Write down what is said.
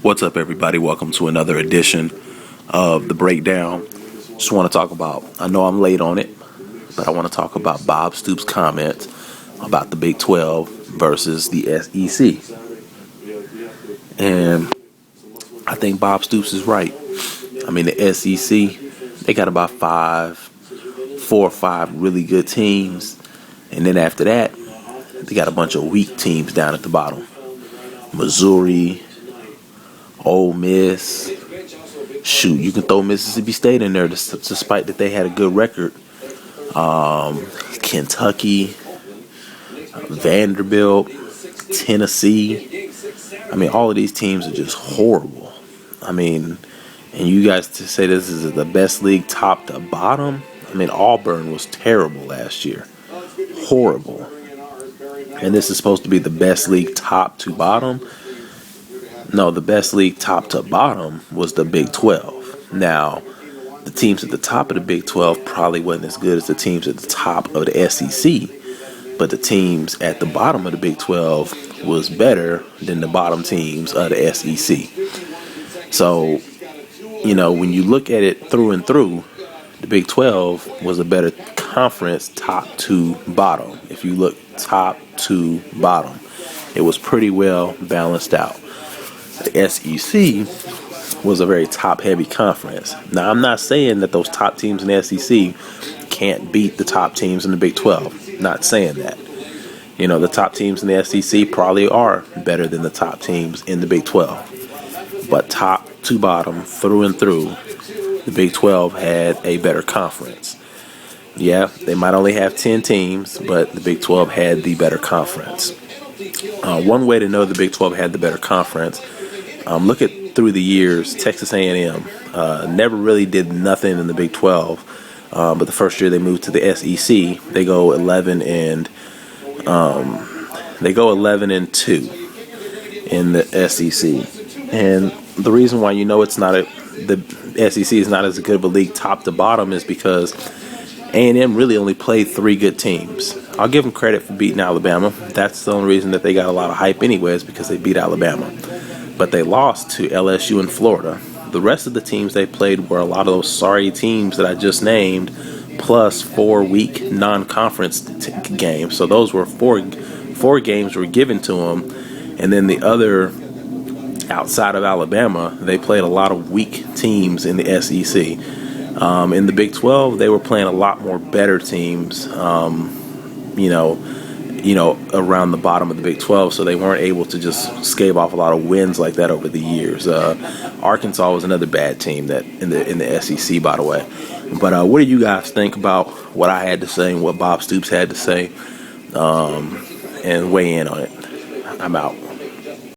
What's up, everybody? Welcome to another edition of The Breakdown. Just want to talk about, I know I'm late on it, but I want to talk about Bob Stoops' comment about the Big 12 versus the SEC. And I think Bob Stoops is right. I mean, the SEC, they got about 4 or 5 really good teams. And then after that, they got a bunch of weak teams down at the bottom. Missouri, Ole Miss. Shoot, you can throw Mississippi State in there despite that they had a good record. Kentucky, Vanderbilt, Tennessee. I mean, all of these teams are just horrible. I mean, and you guys to say this is the best league top to bottom? I mean, Auburn was terrible last year. Horrible. And this is supposed to be the best league top to bottom? No, the best league top to bottom was the Big 12. Now, the teams at the top of the Big 12 probably wasn't as good as the teams at the top of the SEC. But the teams at the bottom of the Big 12 was better than the bottom teams of the SEC. So, you know, when you look at it through and through, the Big 12 was a better conference top to bottom. If you look top to bottom, it was pretty well balanced out. The SEC was a very top-heavy conference. Now, I'm not saying that those top teams in the SEC can't beat the top teams in the Big 12. Not saying that. You know, the top teams in the SEC probably are better than the top teams in the Big 12. But top to bottom, through and through, the Big 12 had a better conference. Yeah, they might only have 10 teams, but the Big 12 had the better conference. One way to know the Big 12 had the better conference, look at through the years, Texas A&M never really did nothing in the Big 12, but the first year they moved to the SEC, they go 11 and 2 in the SEC. And the reason why you know the SEC is not as good of a league top to bottom is because A&M really only played 3 good teams. I'll give them credit for beating Alabama. That's the only reason that they got a lot of hype anyways, because they beat Alabama. But they lost to LSU and Florida. The rest of the teams they played were a lot of those sorry teams that I just named, plus 4 weak non-conference games. So those were four games were given to them. And then the other, outside of Alabama, they played a lot of weak teams in the SEC. In the Big 12, they were playing a lot more better teams, around the bottom of the Big 12, so they weren't able to just scave off a lot of wins like that over the years. Arkansas was another bad team that in the SEC, by the way. But what do you guys think about what I had to say and what Bob Stoops had to say? And weigh in on it. I'm out.